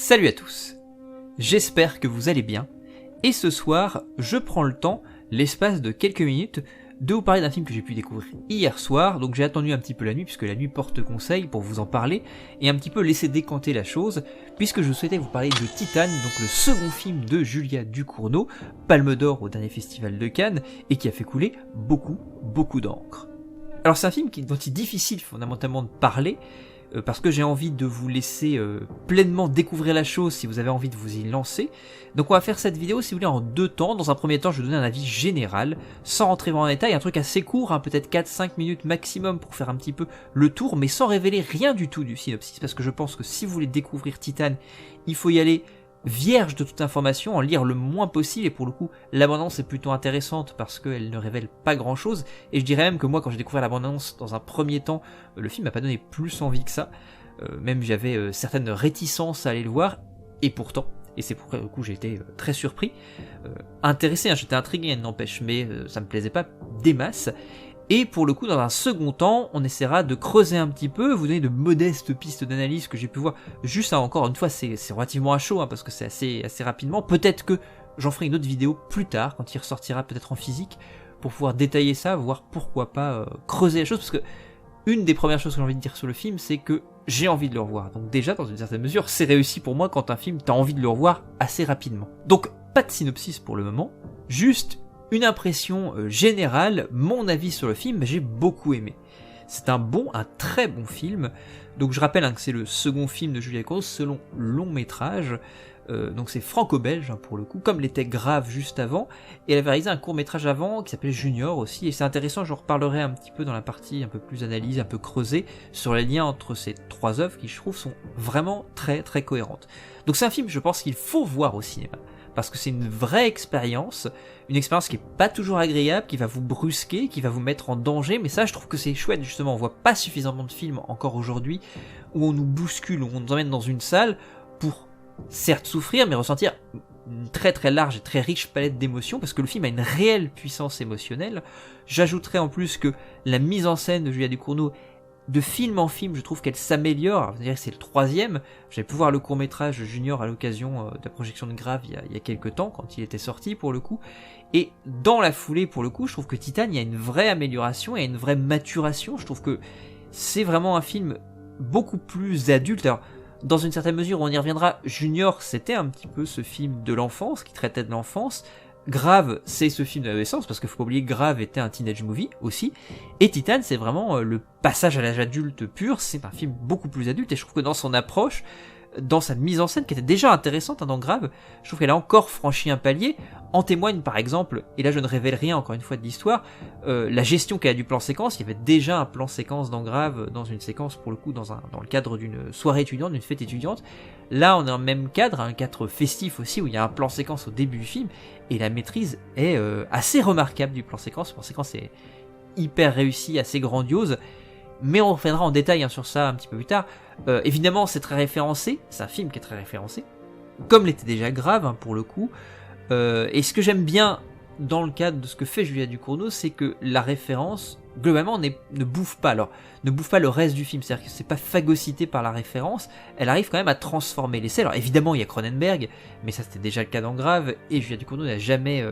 Salut à tous, j'espère que vous allez bien, et ce soir, je prends le temps, l'espace de quelques minutes, de vous parler d'un film que j'ai pu découvrir hier soir, donc j'ai attendu un petit peu la nuit, puisque la nuit porte conseil pour vous en parler, et un petit peu laisser décanter la chose, puisque je souhaitais vous parler de Titane, donc le second film de Julia Ducournau, Palme d'Or au dernier festival de Cannes, et qui a fait couler beaucoup d'encre. Alors c'est un film dont il est difficile fondamentalement de parler, parce que j'ai envie de vous laisser pleinement découvrir la chose si vous avez envie de vous y lancer. Donc on va faire cette vidéo si vous voulez en deux temps. Dans un premier temps je vais donner un avis général, sans rentrer vraiment en détail, un truc assez court, peut-être 4-5 minutes maximum pour faire un petit peu le tour, mais sans révéler rien du tout du synopsis, parce que je pense que si vous voulez découvrir Titane, il faut y aller vierge de toute information, en lire le moins possible, et pour le coup la bande-annonce est plutôt intéressante parce qu'elle ne révèle pas grand chose, et je dirais même que moi quand j'ai découvert la bande-annonce dans un premier temps, le film m'a pas donné plus envie que ça, même j'avais certaines réticences à aller le voir, et pourtant, et c'est pour le coup j'ai été très surpris, intéressé, j'étais intrigué n'empêche, mais ça me plaisait pas des masses. Et pour le coup, dans un second temps, on essaiera de creuser un petit peu, vous donner de modestes pistes d'analyse que j'ai pu voir. Juste encore une fois, c'est relativement à chaud, parce que c'est assez rapidement. Peut-être que j'en ferai une autre vidéo plus tard, quand il ressortira peut-être en physique, pour pouvoir détailler ça, voir pourquoi pas creuser la chose. Parce que une des premières choses que j'ai envie de dire sur le film, c'est que j'ai envie de le revoir. Donc déjà, dans une certaine mesure, c'est réussi pour moi quand un film, t'as envie de le revoir assez rapidement. Donc, pas de synopsis pour le moment, juste une impression générale, mon avis sur le film, j'ai beaucoup aimé. C'est un très bon film. Donc je rappelle que c'est le second film de Julia Ducournau selon long métrage. Donc c'est franco-belge pour le coup, comme l'était Grave juste avant. Et elle avait réalisé un court métrage avant qui s'appelait Junior aussi. Et c'est intéressant, j'en reparlerai un petit peu dans la partie un peu plus analyse, un peu creusée, sur les liens entre ces trois œuvres qui je trouve sont vraiment très cohérentes. Donc c'est un film je pense qu'il faut voir au cinéma, parce que c'est une vraie expérience qui est pas toujours agréable, qui va vous brusquer, qui va vous mettre en danger, mais ça je trouve que c'est chouette justement, on voit pas suffisamment de films encore aujourd'hui où on nous bouscule, où on nous emmène dans une salle pour certes souffrir, mais ressentir une très large et très riche palette d'émotions, parce que le film a une réelle puissance émotionnelle. J'ajouterais en plus que la mise en scène de Julia Ducournau, de film en film, je trouve qu'elle s'améliore. Vous dire c'est le troisième. J'avais pu voir le court-métrage Junior à l'occasion de la projection de Grave il y a quelques temps, quand il était sorti pour le coup. Et dans la foulée, pour le coup, je trouve que Titane, il y a une vraie amélioration, il y a une vraie maturation. Je trouve que c'est vraiment un film beaucoup plus adulte. Alors, dans une certaine mesure, on y reviendra, Junior, c'était un petit peu ce film de l'enfance, qui traitait de l'enfance. Grave, c'est ce film de l'adolescence, parce qu'il faut pas oublier que Grave était un teenage movie aussi, et Titane, c'est vraiment le passage à l'âge adulte pur, c'est un film beaucoup plus adulte, et je trouve que dans son approche, dans sa mise en scène, qui était déjà intéressante dans Grave, je trouve qu'elle a encore franchi un palier. En témoigne par exemple, et là je ne révèle rien encore une fois de l'histoire, la gestion qu'elle a du plan séquence. Il y avait déjà un plan séquence dans Grave, dans une séquence pour le coup dans le cadre d'une soirée étudiante, d'une fête étudiante. Là on est dans le même cadre, un cadre festif aussi, où il y a un plan séquence au début du film, et la maîtrise est assez remarquable du plan séquence. Le plan séquence est hyper réussi, assez grandiose, mais on reviendra en détail sur ça un petit peu plus tard. Évidemment c'est très référencé, c'est un film qui est très référencé, comme l'était déjà Grave pour le coup. Et ce que j'aime bien dans le cadre de ce que fait Julia Ducournau, c'est que la référence, globalement, ne bouffe pas le reste du film, c'est-à-dire que c'est pas phagocyté par la référence, elle arrive quand même à transformer l'essai. Alors évidemment, il y a Cronenberg, mais ça c'était déjà le cas dans Grave, et Julia Ducournau n'a jamais,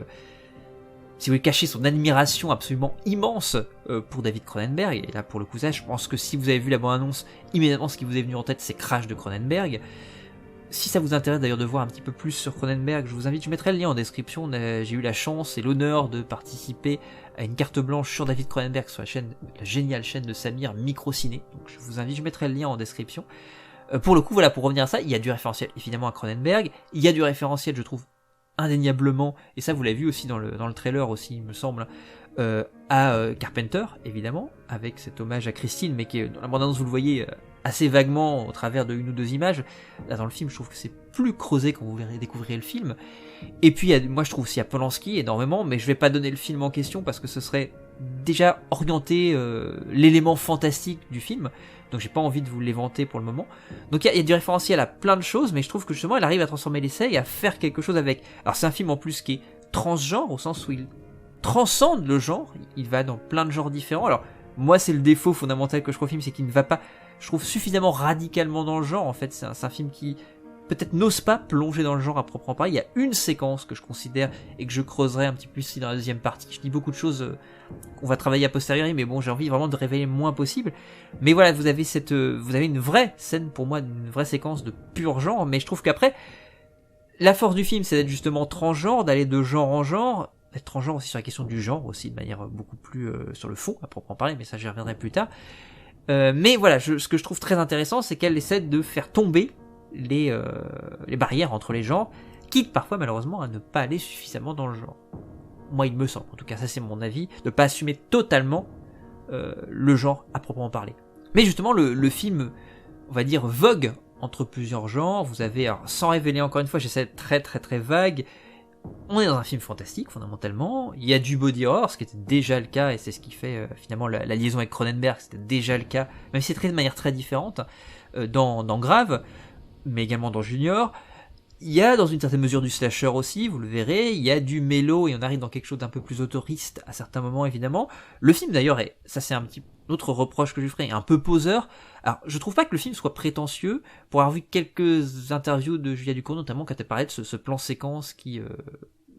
si vous voulez, caché son admiration absolument immense pour David Cronenberg, et là pour le coup ça, je pense que si vous avez vu la bande-annonce, immédiatement ce qui vous est venu en tête c'est Crash de Cronenberg. Si ça vous intéresse d'ailleurs de voir un petit peu plus sur Cronenberg, je vous invite, je mettrai le lien en description. J'ai eu la chance et l'honneur de participer à une carte blanche sur David Cronenberg sur la géniale chaîne de Samir Microciné. Donc je vous invite, je mettrai le lien en description. Pour le coup, voilà, pour revenir à ça, il y a du référentiel évidemment à Cronenberg, il y a du référentiel, je trouve, indéniablement, et ça vous l'avez vu aussi dans le trailer aussi, il me semble, à Carpenter, évidemment, avec cet hommage à Christine, mais qui, dans la bande-annonce, vous le voyez assez vaguement au travers de une ou deux images. Là, dans le film, je trouve que c'est plus creusé quand vous découvrirez le film. Et puis, moi, je trouve aussi à Polanski énormément, mais je vais pas donner le film en question parce que ce serait déjà orienter l'élément fantastique du film. Donc, j'ai pas envie de vous l'éventer pour le moment. Donc, il y a du référentiel à plein de choses, mais je trouve que justement, elle arrive à transformer l'essai et à faire quelque chose avec. Alors, c'est un film en plus qui est transgenre, au sens où il transcende le genre. Il va dans plein de genres différents. Alors, moi, c'est le défaut fondamental que je trouve au film, c'est qu'il ne va pas, je trouve, suffisamment radicalement dans le genre. En fait, c'est un film qui peut-être n'ose pas plonger dans le genre à proprement parler. Il y a une séquence que je considère et que je creuserai un petit peu ici dans la deuxième partie. Je dis beaucoup de choses qu'on va travailler a posteriori, mais bon, j'ai envie vraiment de révéler le moins possible. Mais voilà, vous avez une vraie scène pour moi, une vraie séquence de pur genre, mais je trouve qu'après, la force du film, c'est d'être justement transgenre, d'aller de genre en genre, d'être transgenre aussi sur la question du genre aussi, de manière beaucoup plus sur le fond, à proprement parler, mais ça j'y reviendrai plus tard. Mais voilà, ce que je trouve très intéressant, c'est qu'elle essaie de faire tomber les barrières entre les genres, quitte parfois malheureusement à ne pas aller suffisamment dans le genre. Moi il me semble, en tout cas ça c'est mon avis, de pas assumer totalement le genre à proprement parler. Mais justement le film, on va dire, vogue entre plusieurs genres. Vous avez, alors, sans révéler encore une fois, j'essaie d'être très très très vague, on est dans un film fantastique fondamentalement, il y a du body horror, ce qui était déjà le cas, et c'est ce qui fait finalement la liaison avec Cronenberg, c'était déjà le cas, même si c'est traité de manière très différente, dans Grave, mais également dans Junior. Il y a dans une certaine mesure du slasher aussi, vous le verrez, il y a du mélo, et on arrive dans quelque chose d'un peu plus autoriste à certains moments évidemment. Le film d'ailleurs, et ça c'est un petit autre reproche que je lui ferai, est un peu poseur. Alors je trouve pas que le film soit prétentieux, pour avoir vu quelques interviews de Julia Ducournau, notamment quand elle parlait de ce plan séquence qui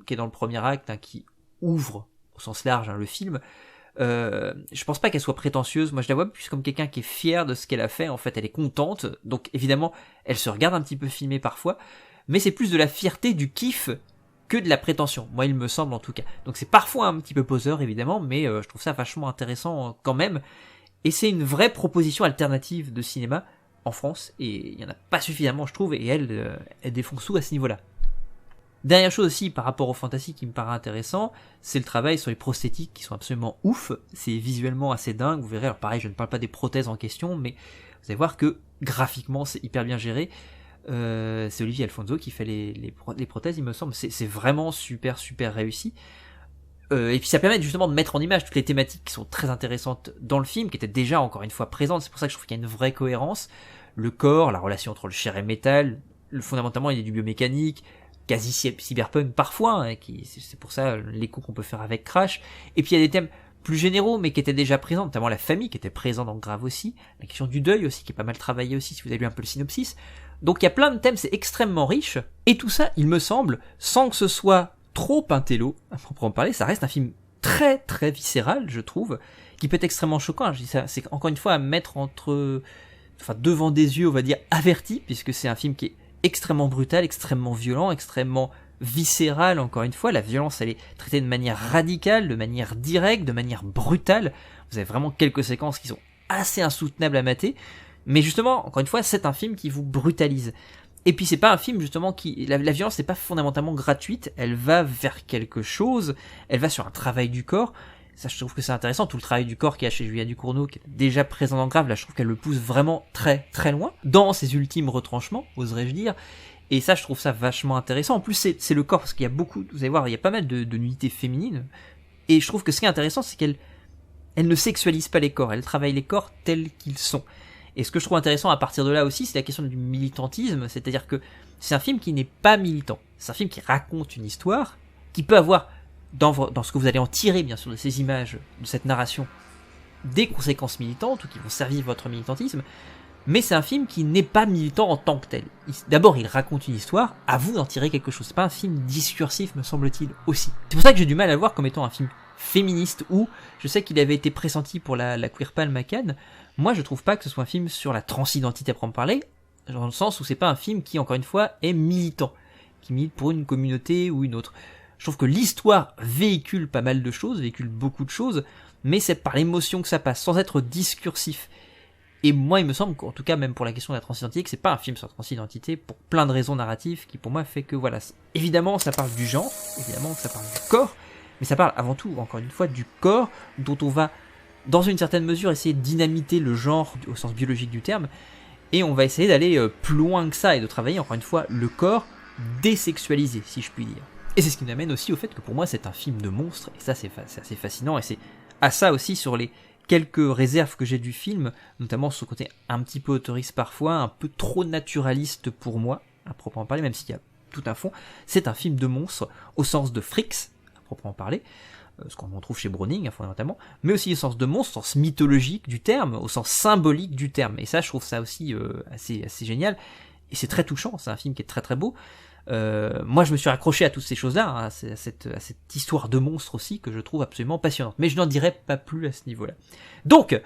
est dans le premier acte, hein, qui ouvre au sens large le film. Je pense pas qu'elle soit prétentieuse, moi je la vois plus comme quelqu'un qui est fier de ce qu'elle a fait, en fait elle est contente, donc évidemment elle se regarde un petit peu filmer parfois, mais c'est plus de la fierté, du kiff, que de la prétention, moi il me semble en tout cas. Donc c'est parfois un petit peu poseur évidemment, mais je trouve ça vachement intéressant quand même, et c'est une vraie proposition alternative de cinéma en France, et il y en a pas suffisamment je trouve, et elle défonce tout à ce niveau-là. Dernière chose aussi par rapport au fantasy qui me paraît intéressant, c'est le travail sur les prosthétiques qui sont absolument ouf, c'est visuellement assez dingue, vous verrez, alors pareil je ne parle pas des prothèses en question, mais vous allez voir que graphiquement c'est hyper bien géré. C'est Olivier Alfonso qui fait les prothèses il me semble, c'est vraiment super réussi. Et puis ça permet justement de mettre en image toutes les thématiques qui sont très intéressantes dans le film, qui étaient déjà encore une fois présentes, c'est pour ça que je trouve qu'il y a une vraie cohérence. Le corps, la relation entre le chair et le métal, fondamentalement il y a du biomécanique, quasi cyberpunk parfois, hein, c'est pour ça l'écho qu'on peut faire avec Crash. Et puis il y a des thèmes plus généraux mais qui étaient déjà présents, notamment la famille qui était présente dans Grave aussi, la question du deuil aussi qui est pas mal travaillée aussi si vous avez lu un peu le synopsis. Donc il y a plein de thèmes, c'est extrêmement riche, et tout ça, il me semble, sans que ce soit trop intello, à proprement parler, ça reste un film très très viscéral, je trouve, qui peut être extrêmement choquant. Je dis ça, c'est encore une fois à mettre devant des yeux, on va dire, avertis, puisque c'est un film qui est extrêmement brutal, extrêmement violent, extrêmement viscéral, encore une fois, la violence elle est traitée de manière radicale, de manière directe, de manière brutale, vous avez vraiment quelques séquences qui sont assez insoutenables à mater, mais justement, encore une fois, c'est un film qui vous brutalise. Et puis c'est pas un film justement qui... La violence n'est pas fondamentalement gratuite, elle va vers quelque chose, elle va sur un travail du corps. Ça je trouve que c'est intéressant, tout le travail du corps qu'il y a chez Julia Ducournau, qui est déjà présent dans Grave, là je trouve qu'elle le pousse vraiment très très loin, dans ses ultimes retranchements, oserais-je dire. Et ça je trouve ça vachement intéressant. En plus c'est le corps, parce qu'il y a beaucoup, vous allez voir, il y a pas mal de nudités féminines. Et je trouve que ce qui est intéressant, c'est qu'elle ne sexualise pas les corps, elle travaille les corps tels qu'ils sont. Et ce que je trouve intéressant à partir de là aussi, c'est la question du militantisme, c'est-à-dire que c'est un film qui n'est pas militant, c'est un film qui raconte une histoire, qui peut avoir, dans ce que vous allez en tirer bien sûr de ces images, de cette narration, des conséquences militantes, ou qui vont servir votre militantisme, mais c'est un film qui n'est pas militant en tant que tel. D'abord, il raconte une histoire, à vous d'en tirer quelque chose. C'est pas un film discursif, me semble-t-il, aussi. C'est pour ça que j'ai du mal à le voir comme étant un film féministe, où je sais qu'il avait été pressenti pour la Queer Palm à Cannes. Moi, je trouve pas que ce soit un film sur la transidentité à proprement parler, dans le sens où c'est pas un film qui, encore une fois, est militant, qui milite pour une communauté ou une autre. Je trouve que l'histoire véhicule pas mal de choses, véhicule beaucoup de choses, mais c'est par l'émotion que ça passe, sans être discursif. Et moi, il me semble qu'en tout cas, même pour la question de la transidentité, que c'est pas un film sur la transidentité, pour plein de raisons narratives, qui pour moi fait que, voilà, évidemment, ça parle du genre, évidemment, ça parle du corps, mais ça parle avant tout, encore une fois, du corps, dont on va, dans une certaine mesure, essayer de dynamiter le genre, au sens biologique du terme, et on va essayer d'aller plus loin que ça, et de travailler, encore une fois, le corps désexualisé, si je puis dire. Et c'est ce qui m'amène aussi au fait que pour moi, c'est un film de monstre, et ça, c'est assez fascinant, et c'est à ça aussi, sur les quelques réserves que j'ai du film, notamment ce côté un petit peu autoriste parfois, un peu trop naturaliste pour moi, à proprement parler, même s'il y a tout un fond, c'est un film de monstre, au sens de Freaks, à proprement parler, ce qu'on trouve chez Browning, fondamentalement, mais aussi au sens de monstre, au sens mythologique du terme, au sens symbolique du terme, et ça, je trouve ça aussi assez génial. et c'est très touchant, c'est un film qui est très très beau. Moi je me suis accroché à toutes ces choses-là, hein, à cette histoire de monstre aussi que je trouve absolument passionnante, mais je n'en dirai pas plus à ce niveau-là. Donc,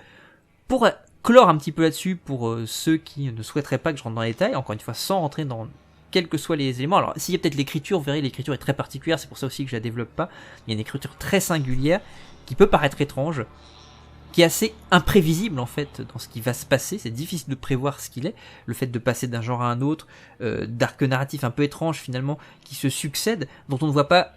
pour clore un petit peu là-dessus, pour ceux qui ne souhaiteraient pas que je rentre dans les détails, encore une fois sans rentrer dans quels que soient les éléments, alors s'il y a peut-être l'écriture, vous verrez l'écriture est très particulière, c'est pour ça aussi que je la développe pas, il y a une écriture très singulière, qui peut paraître étrange, qui est assez imprévisible en fait dans ce qui va se passer, c'est difficile de prévoir ce qu'il est, le fait de passer d'un genre à un autre, d'arcs narratifs un peu étranges finalement, qui se succèdent, dont on ne voit pas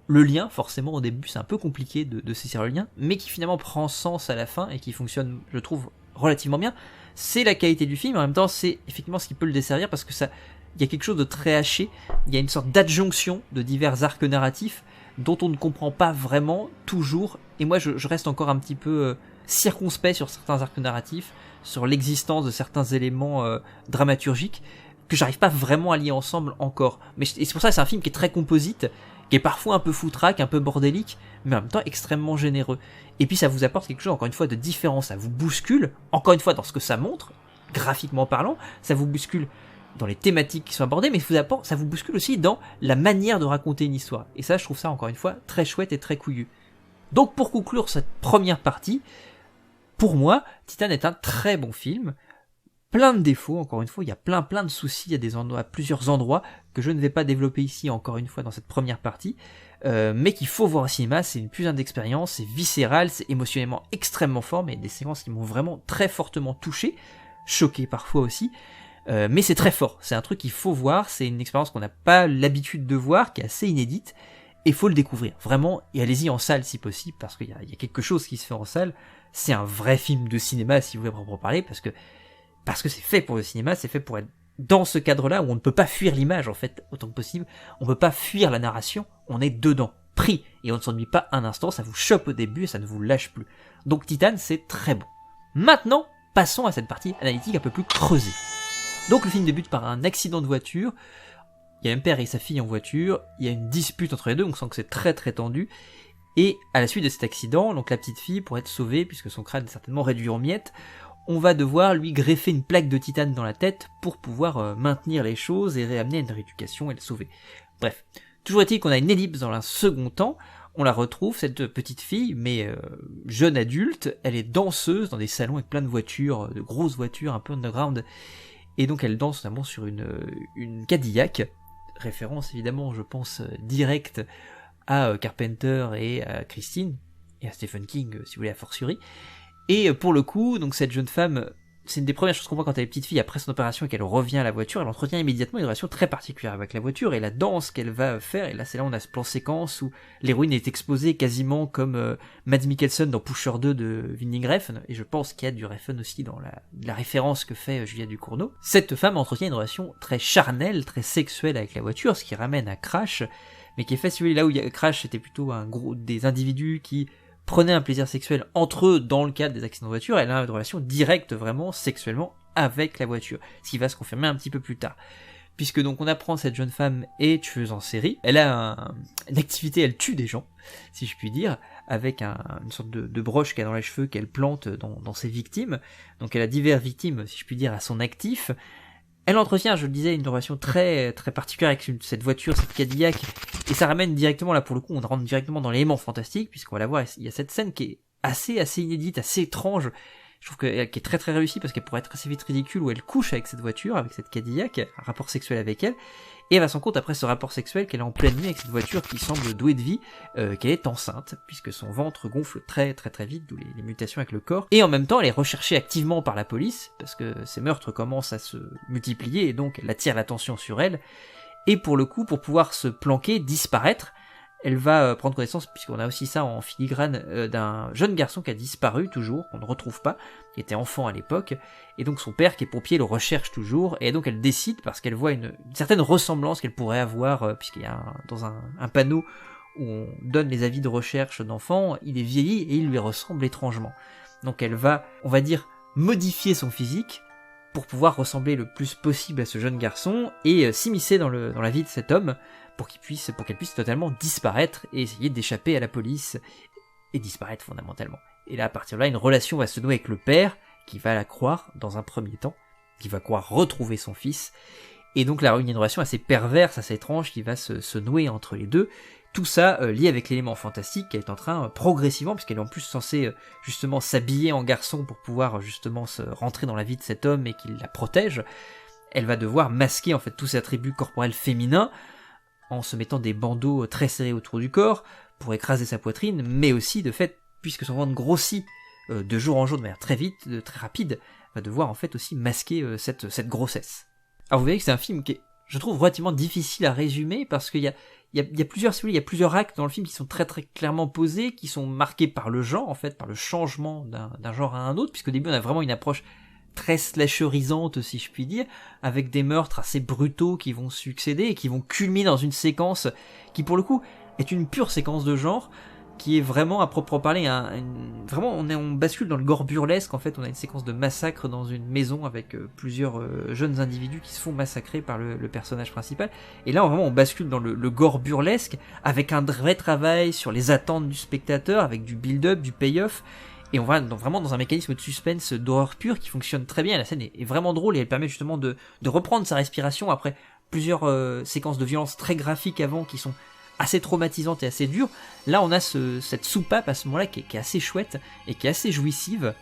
le lien, forcément au début c'est un peu compliqué de saisir le lien, mais qui finalement prend sens à la fin et qui fonctionne, je trouve, relativement bien. C'est la qualité du film, en même temps c'est effectivement ce qui peut le desservir, parce que ça, il y a quelque chose de très haché, il y a une sorte d'adjonction de divers arcs narratifs dont on ne comprend pas vraiment toujours, et moi je reste encore un petit peu circonspect sur certains arcs narratifs, sur l'existence de certains éléments dramaturgiques que j'arrive pas vraiment à lier ensemble encore. Mais et c'est pour ça que c'est un film qui est très composite, qui est parfois un peu foutraque, un peu bordélique, mais en même temps extrêmement généreux. Et puis ça vous apporte quelque chose, encore une fois, de différent, ça vous bouscule, encore une fois dans ce que ça montre, graphiquement parlant, ça vous bouscule dans les thématiques qui sont abordées, mais ça vous bouscule aussi dans la manière de raconter une histoire. Et ça, je trouve ça, encore une fois, très chouette et très couillu. Donc, pour conclure cette première partie, pour moi, Titan est un très bon film, plein de défauts, encore une fois, il y a plein de soucis à plusieurs endroits, que je ne vais pas développer ici, encore une fois, dans cette première partie, mais qu'il faut voir au cinéma, c'est une putain d'expérience, c'est viscéral, c'est émotionnellement extrêmement fort, mais des séquences qui m'ont vraiment très fortement touché, choqué parfois aussi, mais c'est très fort, c'est un truc qu'il faut voir, c'est une expérience qu'on n'a pas l'habitude de voir, qui est assez inédite, et il faut le découvrir, vraiment, et allez-y en salle si possible, parce qu'il y a quelque chose qui se fait en salle, c'est un vrai film de cinéma si vous voulez proprement parler, parce que c'est fait pour le cinéma, c'est fait pour être dans ce cadre-là, où on ne peut pas fuir l'image en fait, autant que possible, on ne peut pas fuir la narration, on est dedans, pris, et on ne s'ennuie pas un instant, ça vous chope au début et ça ne vous lâche plus. Donc Titan, c'est très bon. Maintenant, passons à cette partie analytique un peu plus creusée. Donc le film débute par un accident de voiture, il y a un père et sa fille en voiture, il y a une dispute entre les deux, on sent que c'est très très tendu, et à la suite de cet accident, donc la petite fille, pour être sauvée, puisque son crâne est certainement réduit en miettes, on va devoir lui greffer une plaque de titane dans la tête pour pouvoir maintenir les choses et réamener une rééducation et le sauver. Bref, toujours est-il qu'on a une ellipse dans un second temps, on la retrouve, cette petite fille, mais jeune adulte, elle est danseuse dans des salons avec plein de voitures, de grosses voitures un peu underground, et donc elle danse notamment sur une Cadillac, référence évidemment je pense directe à Carpenter et à Christine, et à Stephen King si vous voulez a fortiori, et pour le coup, donc cette jeune femme, c'est une des premières choses qu'on voit quand elle est petite fille après son opération et qu'elle revient à la voiture, elle entretient immédiatement une relation très particulière avec la voiture et la danse qu'elle va faire, et là c'est là où on a ce plan séquence où l'héroïne est exposée quasiment comme Mads Mikkelsen dans Pusher 2 de Vinnie Refn, et je pense qu'il y a du Refn aussi dans la référence que fait Julia Ducournau. Cette femme entretient une relation très charnelle, très sexuelle avec la voiture, ce qui ramène à Crash, mais qui est fait, si vous voulez, là où il y a Crash, c'était plutôt des individus qui prenaient un plaisir sexuel entre eux dans le cadre des accidents de voiture, elle a une relation directe vraiment sexuellement avec la voiture, ce qui va se confirmer un petit peu plus tard. Puisque donc on apprend cette jeune femme est tueuse en série, elle a une activité, elle tue des gens, si je puis dire, avec une sorte de broche qu'elle a dans les cheveux qu'elle plante dans ses victimes, donc elle a divers victimes, si je puis dire, à son actif. Elle entretient, je le disais, une relation très très particulière avec cette voiture, cette Cadillac, et ça ramène directement, là pour le coup, on rentre directement dans l'élément fantastique, puisqu'on va la voir, il y a cette scène qui est assez inédite, assez étrange, je trouve qu'elle est très très réussie, parce qu'elle pourrait être assez vite ridicule, où elle couche avec cette voiture, avec cette Cadillac, un rapport sexuel avec elle, et elle va se rendre compte après ce rapport sexuel qu'elle est en pleine nuit avec cette voiture qui semble douée de vie, qu'elle est enceinte, puisque son ventre gonfle très très très vite, d'où les mutations avec le corps, et en même temps elle est recherchée activement par la police, parce que ces meurtres commencent à se multiplier, et donc elle attire l'attention sur elle, et pour le coup, pour pouvoir se planquer, disparaître, elle va prendre connaissance, puisqu'on a aussi ça en filigrane, d'un jeune garçon qui a disparu toujours, qu'on ne retrouve pas, qui était enfant à l'époque, et donc son père qui est pompier le recherche toujours, et donc elle décide, parce qu'elle voit une certaine ressemblance qu'elle pourrait avoir, puisqu'il y a dans un panneau où on donne les avis de recherche d'enfants, il est vieilli et il lui ressemble étrangement. Donc elle va, on va dire, modifier son physique, pour pouvoir ressembler le plus possible à ce jeune garçon, et s'immiscer dans la vie de cet homme, pour qu'elle puisse totalement disparaître et essayer d'échapper à la police et disparaître fondamentalement. Et là, à partir de là, une relation va se nouer avec le père, qui va la croire dans un premier temps, qui va pouvoir retrouver son fils. Et donc là, une relation assez perverse, assez étrange qui va se nouer entre les deux. Tout ça lié avec l'élément fantastique qui est en train progressivement, puisqu'elle est en plus censée justement s'habiller en garçon pour pouvoir justement se rentrer dans la vie de cet homme et qu'il la protège. Elle va devoir masquer en fait tous ses attributs corporels féminins en se mettant des bandeaux très serrés autour du corps pour écraser sa poitrine, mais aussi de fait, puisque son ventre grossit de jour en jour de manière très vite, très rapide, va devoir en fait aussi masquer cette grossesse. Alors vous voyez que c'est un film qui est, je trouve, relativement difficile à résumer parce qu'il y a plusieurs actes dans le film qui sont très très clairement posés, qui sont marqués par le genre en fait, par le changement d'un genre à un autre, puisqu'au début on a vraiment une approche très slasherisante si je puis dire, avec des meurtres assez brutaux qui vont succéder et qui vont culminer dans une séquence qui pour le coup est une pure séquence de genre, qui est vraiment à proprement parler, vraiment on bascule dans le gore burlesque. En fait, on a une séquence de massacre dans une maison avec plusieurs jeunes individus qui se font massacrer par le personnage principal. Et là, on bascule dans le gore burlesque avec un vrai travail sur les attentes du spectateur, avec du build-up, du payoff. Et on va vraiment dans un mécanisme de suspense, d'horreur pure qui fonctionne très bien. La scène est vraiment drôle et elle permet justement de reprendre sa respiration après plusieurs séquences de violence très graphiques avant qui sont assez traumatisante et assez dure. Là on a cette soupape à ce moment-là qui est assez chouette et qui est assez jouissive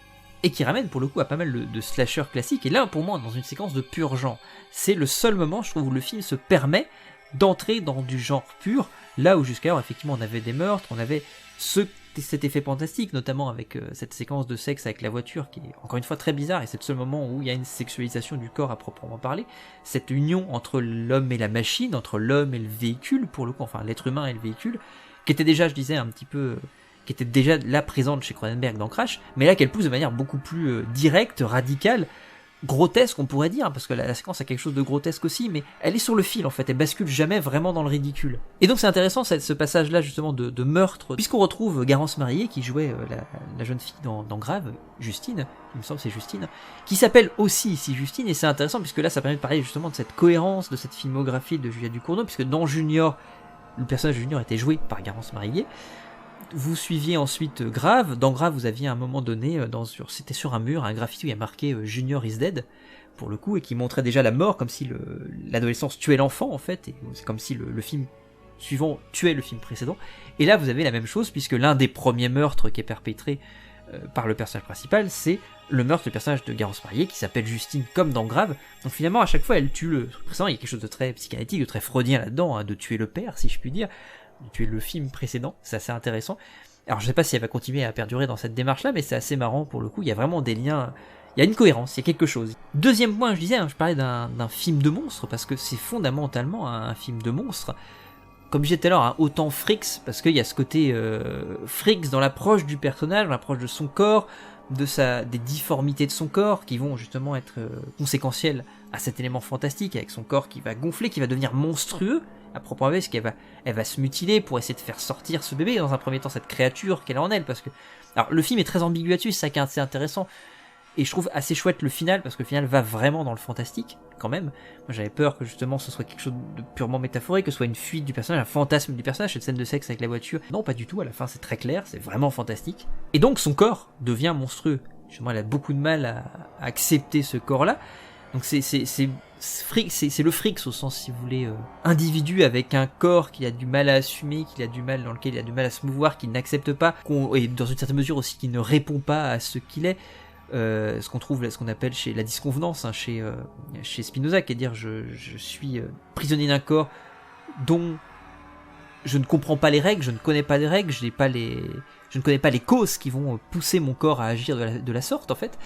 et qui ramène pour le coup à pas mal de slasher classiques. Et là pour moi dans une séquence de pur genre, c'est le seul moment je trouve où le film se permet d'entrer dans du genre pur, là où jusqu'alors effectivement on avait des meurtres, on avait cet effet fantastique, notamment avec cette séquence de sexe avec la voiture qui est encore une fois très bizarre, et c'est le seul moment où il y a une sexualisation du corps à proprement parler, cette union entre l'homme et la machine, entre l'homme et le véhicule pour le coup, enfin l'être humain et le véhicule, qui était déjà, je disais, un petit peu, qui était déjà là présente chez Cronenberg dans Crash, mais là qu'elle pousse de manière beaucoup plus directe, radicale, grotesque on pourrait dire, parce que la séquence a quelque chose de grotesque aussi, mais elle est sur le fil en fait, elle bascule jamais vraiment dans le ridicule. Et donc c'est intéressant ce passage là justement de meurtre, puisqu'on retrouve Garance Marillier qui jouait la jeune fille dans Grave, Justine, il me semble que c'est Justine, qui s'appelle aussi ici Justine, et c'est intéressant puisque là ça permet de parler justement de cette cohérence, de cette filmographie de Juliette Ducournau, puisque dans Junior, le personnage de Junior était joué par Garance Marillier. Vous suiviez ensuite Grave. Dans Grave, vous aviez à un moment donné, c'était sur un mur, un graffiti où il y a marqué Junior is dead, pour le coup, et qui montrait déjà la mort, comme si l'adolescence tuait l'enfant, en fait, et c'est comme si le film suivant tuait le film précédent. Et là, vous avez la même chose, puisque l'un des premiers meurtres qui est perpétré par le personnage principal, c'est le meurtre du personnage de Garance Marillier, qui s'appelle Justine, comme dans Grave. Donc finalement, à chaque fois, elle tue le truc précédent. Il y a quelque chose de très psychanalytique, de très freudien là-dedans, hein, de tuer le père, si je puis dire, de tuer le film précédent, c'est assez intéressant. Alors je sais pas si elle va continuer à perdurer dans cette démarche-là, mais c'est assez marrant pour le coup, il y a vraiment des liens, il y a une cohérence, il y a quelque chose. Deuxième point, je disais, je parlais d'un film de monstre, parce que c'est fondamentalement un film de monstre. Comme je disais tout à l'heure, autant Freaks, parce qu'il y a ce côté Freaks dans l'approche du personnage, dans l'approche de son corps, des difformités de son corps, qui vont justement être conséquentielles à cet élément fantastique, avec son corps qui va gonfler, qui va devenir monstrueux, à proprement parler, parce qu'elle va se mutiler pour essayer de faire sortir ce bébé, dans un premier temps cette créature qu'elle a en elle, parce que... Alors le film est très ambigu là-dessus, c'est ça qui est assez intéressant, et je trouve assez chouette le final, parce que le final va vraiment dans le fantastique, quand même. Moi j'avais peur que justement ce soit quelque chose de purement métaphorique, que ce soit une fuite du personnage, un fantasme du personnage, cette scène de sexe avec la voiture. Non, pas du tout, à la fin c'est très clair, c'est vraiment fantastique. Et donc son corps devient monstrueux. Justement, elle a beaucoup de mal à accepter ce corps-là. Donc c'est le Freaks au sens, si vous voulez, individu avec un corps qu'il a du mal à assumer, dans lequel il a du mal à se mouvoir, qu'il n'accepte pas, et dans une certaine mesure aussi qui ne répond pas à ce qu'il est. Ce qu'on appelle chez la disconvenance, hein, chez Spinoza, qui est dire je suis prisonnier d'un corps dont je ne comprends pas les règles, je ne connais pas les règles, je ne connais pas les causes qui vont pousser mon corps à agir de la sorte en fait.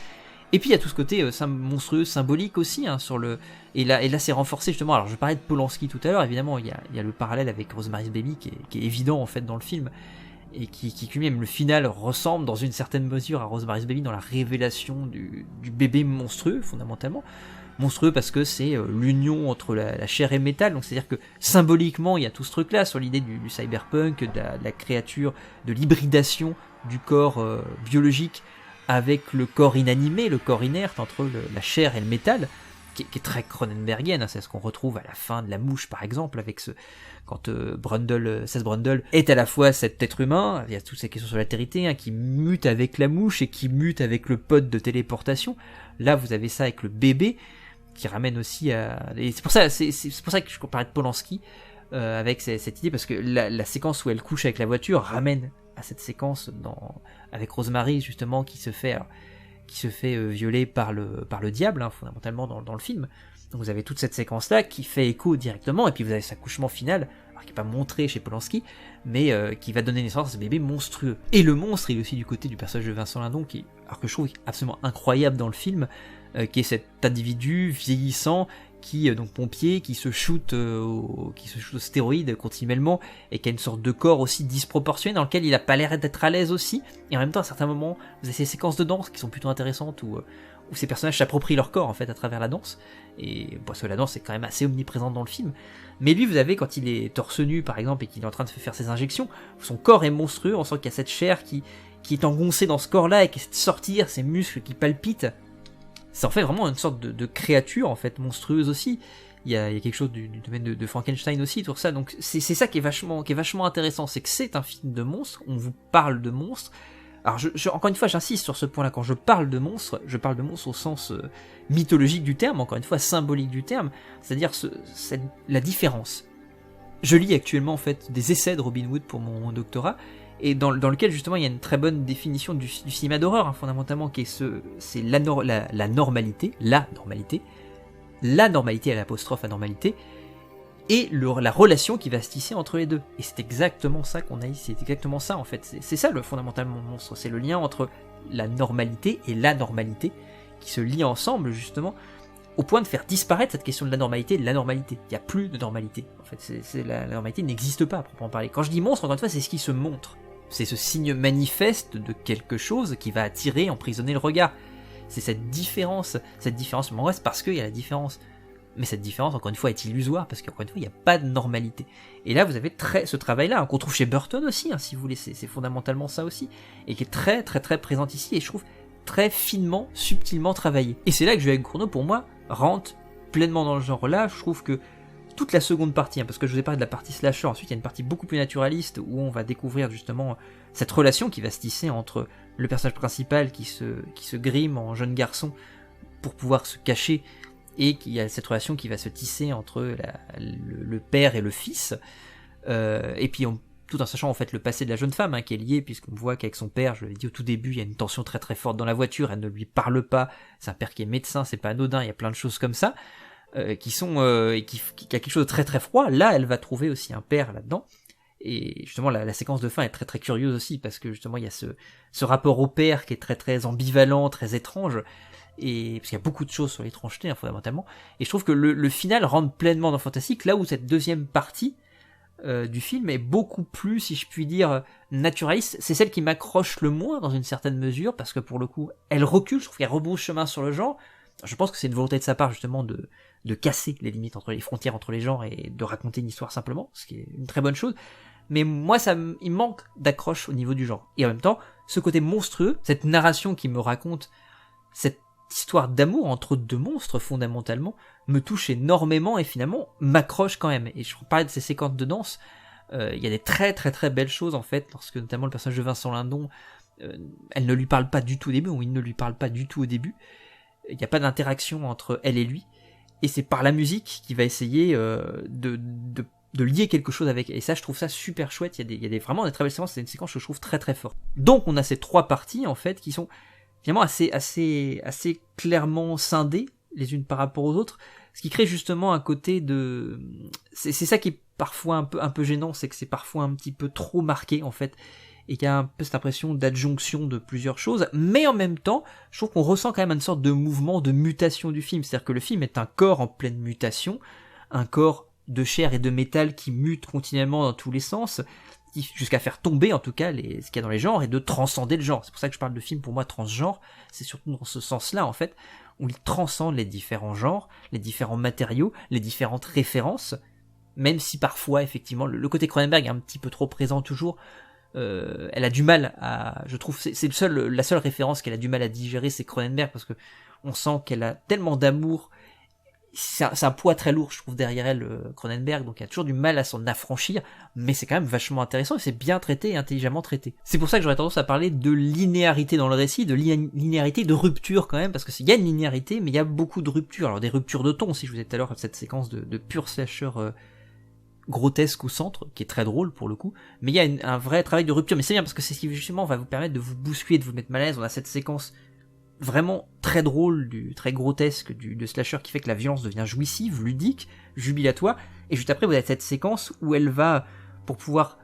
Et puis il y a tout ce côté monstrueux, symbolique aussi, hein, et là c'est renforcé justement. Alors je parlais de Polanski tout à l'heure, évidemment il y a le parallèle avec Rosemary's Baby qui est évident en fait dans le film, et qui même le final ressemble dans une certaine mesure à Rosemary's Baby dans la révélation du bébé monstrueux, fondamentalement. Monstrueux parce que c'est l'union entre la chair et le métal, donc c'est-à-dire que symboliquement il y a tout ce truc-là sur l'idée du cyberpunk, de la créature, de l'hybridation du corps biologique avec le corps inanimé, le corps inerte entre la chair et le métal, qui est très Cronenbergienne, hein, c'est ce qu'on retrouve à la fin de La Mouche par exemple, avec quand Seth Brundle est à la fois cet être humain, il y a toutes ces questions sur l'altérité, hein, qui mute avec la mouche et qui mute avec le pod de téléportation. Là vous avez ça avec le bébé, qui ramène aussi à... Et c'est pour ça que je comparais de Polanski avec cette idée, parce que la séquence où elle couche avec la voiture ramène à cette séquence avec Rosemary justement qui se fait violer par le diable, hein, fondamentalement dans le film. Donc vous avez toute cette séquence là qui fait écho directement, et puis vous avez cet accouchement final, alors qui n'est pas montré chez Polanski, mais qui va donner naissance à ce bébé monstrueux. Et le monstre, il est aussi du côté du personnage de Vincent Lindon, alors que je trouve absolument incroyable dans le film, qui est cet individu vieillissant, qui donc pompier, qui se shoot aux stéroïdes continuellement, et qui a une sorte de corps aussi disproportionné, dans lequel il a pas l'air d'être à l'aise aussi, et en même temps à certains moments vous avez ces séquences de danse qui sont plutôt intéressantes, où ces personnages s'approprient leur corps en fait à travers la danse, et parce que la danse est quand même assez omniprésente dans le film. Mais lui, vous avez, quand il est torse nu par exemple et qu'il est en train de faire ses injections, son corps est monstrueux, on sent qu'il y a cette chair qui est engoncée dans ce corps là et qui essaie de sortir, ses muscles qui palpitent. Ça en fait vraiment une sorte de créature en fait monstrueuse aussi. Il y a quelque chose du domaine de Frankenstein aussi, tout ça. Donc c'est ça qui est vachement intéressant, c'est que c'est un film de monstres, on vous parle de monstres. Alors encore une fois, j'insiste sur ce point-là, quand je parle de monstres au sens mythologique du terme, encore une fois symbolique du terme, c'est-à-dire la différence. Je lis actuellement en fait des essais de Robin Wood pour mon doctorat, et dans lequel justement il y a une très bonne définition du cinéma d'horreur, hein, fondamentalement, qui est c'est la normalité à l'apostrophe anormalité, et la relation qui va se tisser entre les deux. Et c'est exactement ça qu'on a ici, c'est exactement ça en fait, c'est ça le fondamentalement monstre, c'est le lien entre la normalité et l'anormalité, qui se lient ensemble justement, au point de faire disparaître cette question de l'anormalité et de l'anormalité. Il n'y a plus de normalité, en fait, la normalité n'existe pas à proprement parler. Quand je dis monstre, encore une fois, c'est ce qui se montre. C'est ce signe manifeste de quelque chose qui va attirer, emprisonner le regard. C'est cette différence m'en reste parce qu'il y a la différence. Mais cette différence, encore une fois, est illusoire, parce qu'encore une fois, il n'y a pas de normalité. Et là, vous avez ce travail-là, hein, qu'on trouve chez Burton aussi, hein, si vous voulez, c'est fondamentalement ça aussi, et qui est très très très présent ici, et je trouve très finement, subtilement travaillé. Et c'est là que Joachim Cronno, pour moi, rentre pleinement dans le genre. Là, je trouve que toute la seconde partie, hein, parce que je vous ai parlé de la partie slasher, ensuite il y a une partie beaucoup plus naturaliste où on va découvrir justement cette relation qui va se tisser entre le personnage principal qui se grime en jeune garçon pour pouvoir se cacher, et qu'il y a cette relation qui va se tisser entre le père et le fils, et puis tout en sachant en fait le passé de la jeune femme, hein, qui est lié, puisqu'on voit qu'avec son père, je l'ai dit au tout début, il y a une tension très très forte dans la voiture, elle ne lui parle pas, c'est un père qui est médecin, c'est pas anodin, il y a plein de choses comme ça, qui a quelque chose de très très froid. Là elle va trouver aussi un père là-dedans, et justement la séquence de fin est très très curieuse aussi, parce que justement il y a ce rapport au père qui est très très ambivalent, très étrange, et parce qu'il y a beaucoup de choses sur l'étrangeté, hein, fondamentalement, et je trouve que le final rentre pleinement dans le fantastique, là où cette deuxième partie du film est beaucoup plus, si je puis dire, naturaliste. C'est celle qui m'accroche le moins dans une certaine mesure, parce que pour le coup elle recule, je trouve qu'elle rebrousse chemin sur le genre. Je pense que c'est une volonté de sa part justement de casser les limites entre les frontières entre les genres et de raconter une histoire simplement, ce qui est une très bonne chose. Mais moi il manque d'accroche au niveau du genre. Et en même temps, ce côté monstrueux, cette narration qui me raconte cette histoire d'amour entre deux monstres fondamentalement, me touche énormément et finalement m'accroche quand même. Et je parlais de ces séquences de danse, il y a des très très très belles choses en fait, lorsque notamment le personnage de Vincent Lindon, elle ne lui parle pas du tout au début, ou il ne lui parle pas du tout au début, il n'y a pas d'interaction entre elle et lui, et c'est par la musique qu'il va essayer de lier quelque chose avec, et ça je trouve ça super chouette. Il y a vraiment des très belles séquences, c'est une séquence que je trouve très très forte. Donc on a ces trois parties en fait qui sont finalement assez clairement scindées les unes par rapport aux autres, ce qui crée justement un côté de... C'est ça qui est parfois un peu gênant, c'est que c'est parfois un petit peu trop marqué en fait, et qu'il y a un peu cette impression d'adjonction de plusieurs choses, mais en même temps, je trouve qu'on ressent quand même une sorte de mouvement, de mutation du film, c'est-à-dire que le film est un corps en pleine mutation, un corps de chair et de métal qui mute continuellement dans tous les sens, jusqu'à faire tomber en tout cas ce qu'il y a dans les genres, et de transcender le genre. C'est pour ça que je parle de film pour moi transgenre, c'est surtout dans ce sens-là en fait, où il transcende les différents genres, les différents matériaux, les différentes références, même si parfois effectivement le côté Cronenberg est un petit peu trop présent toujours. Elle a du mal à, je trouve, c'est la seule référence qu'elle a du mal à digérer, c'est Cronenberg, parce que on sent qu'elle a tellement d'amour c'est un poids très lourd, je trouve, derrière elle, Cronenberg, donc il a toujours du mal à s'en affranchir, mais c'est quand même vachement intéressant, et c'est bien traité et intelligemment traité. C'est pour ça que j'aurais tendance à parler de linéarité dans le récit, de linéarité, de rupture quand même, parce que il y a une linéarité, mais il y a beaucoup de ruptures. Alors des ruptures de ton, si je vous ai tout à l'heure cette séquence de pur slasher grotesque au centre, qui est très drôle pour le coup, mais il y a un vrai travail de rupture, mais c'est bien, parce que c'est ce qui justement va vous permettre de vous bousculer, de vous mettre mal à l'aise. On a cette séquence vraiment très drôle, très grotesque de slasher qui fait que la violence devient jouissive, ludique, jubilatoire, et juste après vous avez cette séquence où elle va, pour pouvoir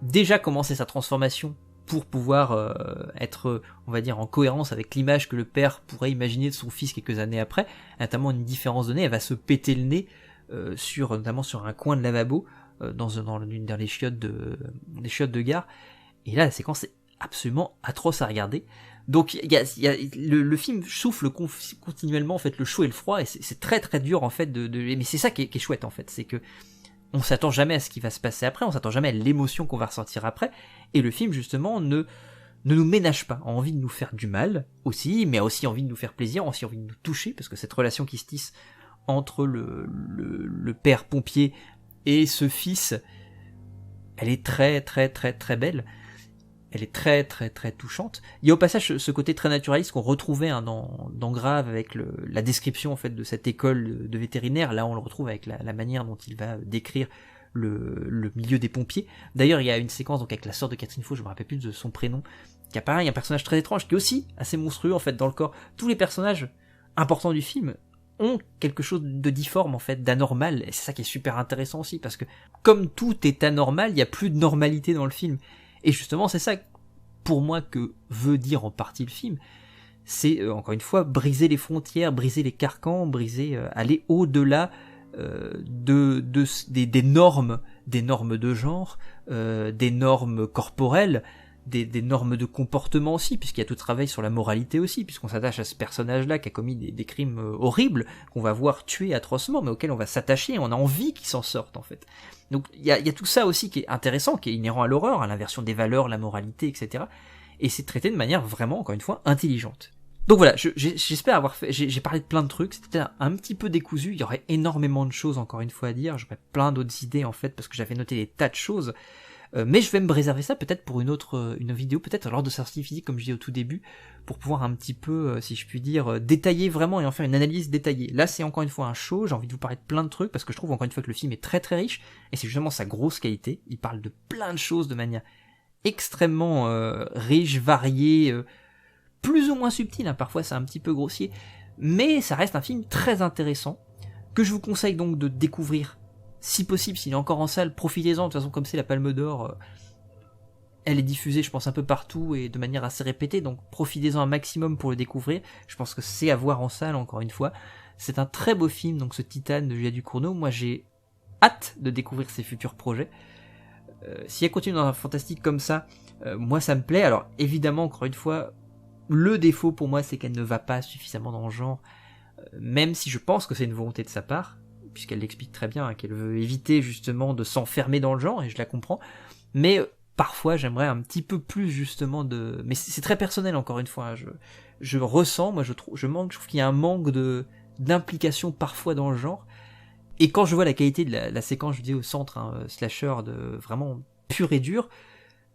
déjà commencer sa transformation, pour pouvoir être, on va dire, en cohérence avec l'image que le père pourrait imaginer de son fils quelques années après, notamment une différence de nez, elle va se péter le nez notamment sur un coin de lavabo, dans les chiottes de gare, et là la séquence est absolument atroce à regarder. Donc le film souffle continuellement en fait le chaud et le froid, et c'est très très dur en fait mais c'est ça qui est chouette en fait, c'est que on s'attend jamais à ce qui va se passer après, on s'attend jamais à l'émotion qu'on va ressentir après, et le film justement ne nous ménage pas, a envie de nous faire du mal aussi, mais a aussi envie de nous faire plaisir, a aussi envie de nous toucher, parce que cette relation qui se tisse entre le père pompier et ce fils, elle est très très très très belle. Elle est très très très touchante. Il y a au passage ce côté très naturaliste qu'on retrouvait dans Grave, avec la description en fait de cette école de vétérinaire. Là on le retrouve avec la manière dont il va décrire le milieu des pompiers. D'ailleurs il y a une séquence donc avec la sœur de Catherine Faux, je me rappelle plus de son prénom, qui a pareil un personnage très étrange, qui est aussi assez monstrueux en fait dans le corps. Tous les personnages importants du film ont quelque chose de difforme en fait, d'anormal, et c'est ça qui est super intéressant aussi, parce que comme tout est anormal, il n'y a plus de normalité dans le film. Et justement, c'est ça, pour moi, que veut dire en partie le film. C'est, encore une fois, briser les frontières, briser les carcans, aller au-delà des normes de genre, des normes corporelles, des normes de comportement aussi, puisqu'il y a tout travail sur la moralité aussi, puisqu'on s'attache à ce personnage-là qui a commis des crimes horribles, qu'on va voir tuer atrocement, mais auxquels on va s'attacher, et on a envie qu'il s'en sorte en fait. Donc il y a tout ça aussi qui est intéressant, qui est inhérent à l'horreur, à l'inversion des valeurs, la moralité, etc. Et c'est traité de manière vraiment, encore une fois, intelligente. Donc voilà, j'espère avoir fait... J'ai parlé de plein de trucs, c'était un petit peu décousu, il y aurait énormément de choses, encore une fois, à dire, j'aurais plein d'autres idées, en fait, parce que j'avais noté des tas de choses, mais je vais me réserver ça peut-être pour une vidéo, peut-être lors de sortie physique, comme je dis au tout début, pour pouvoir un petit peu, si je puis dire, détailler vraiment et en faire une analyse détaillée. Là, c'est encore une fois un show, j'ai envie de vous parler de plein de trucs, parce que je trouve encore une fois que le film est très très riche, et c'est justement sa grosse qualité. Il parle de plein de choses de manière extrêmement riche, variée, plus ou moins subtile, hein, parfois c'est un petit peu grossier, mais ça reste un film très intéressant, que je vous conseille donc de découvrir. Si possible, s'il est encore en salle, profitez-en. De toute façon, comme c'est la Palme d'Or, elle est diffusée, je pense, un peu partout et de manière assez répétée, donc profitez-en un maximum pour le découvrir. Je pense que c'est à voir en salle, encore une fois. C'est un très beau film, donc ce Titane de Julia Ducournau. Moi, j'ai hâte de découvrir ses futurs projets. Si elle continue dans un fantastique comme ça, moi, ça me plaît. Alors, évidemment, encore une fois, le défaut pour moi, c'est qu'elle ne va pas suffisamment dans le genre, même si je pense que c'est une volonté de sa part, puisqu'elle l'explique très bien, hein, qu'elle veut éviter justement de s'enfermer dans le genre, et je la comprends, mais parfois j'aimerais un petit peu plus justement de... Mais c'est très personnel encore une fois, hein, je ressens, moi je trouve qu'il y a un manque d'implication parfois dans le genre, et quand je vois la qualité de la séquence, je dis au centre, hein, slasher, de vraiment pur et dur,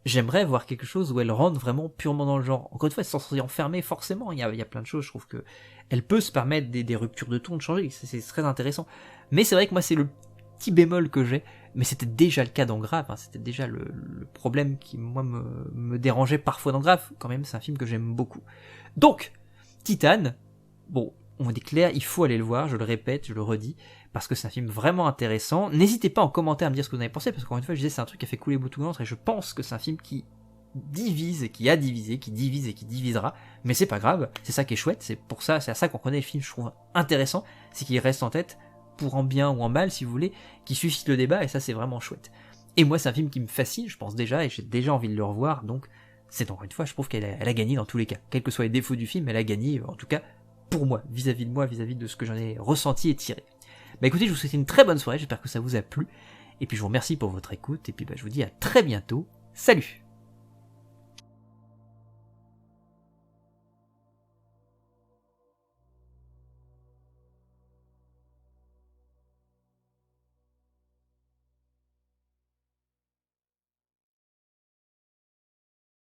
j'aimerais voir quelque chose où elle rentre vraiment purement dans le genre. Encore une fois, sans s'y enfermer forcément, il y a plein de choses, je trouve que elle peut se permettre des ruptures de ton, de changer, c'est très intéressant. Mais c'est vrai que moi c'est le petit bémol que j'ai, mais c'était déjà le cas dans Grave, hein, c'était déjà le problème qui moi me dérangeait parfois dans Grave, quand même c'est un film que j'aime beaucoup. Donc, Titane, bon, on est clair, il faut aller le voir, je le répète, je le redis, parce que c'est un film vraiment intéressant. N'hésitez pas en commentaire à me dire ce que vous en avez pensé, parce qu'encore une fois je disais c'est un truc qui a fait couler beaucoup d'encre, et je pense que c'est un film qui divise et qui a divisé, qui divise et qui divisera, mais c'est pas grave, c'est ça qui est chouette, c'est à ça qu'on connaît le film, je trouve intéressant, c'est qu'il reste en tête, pour en bien ou en mal si vous voulez, qui suscite le débat, et ça c'est vraiment chouette. Et moi c'est un film qui me fascine, je pense déjà, et j'ai déjà envie de le revoir, donc c'est encore une fois, je trouve qu'elle a gagné dans tous les cas, quels que soient les défauts du film, elle a gagné, en tout cas pour moi, vis-à-vis de ce que j'en ai ressenti et tiré. Bah écoutez, je vous souhaite une très bonne soirée, j'espère que ça vous a plu, et puis je vous remercie pour votre écoute, et puis je vous dis à très bientôt, salut!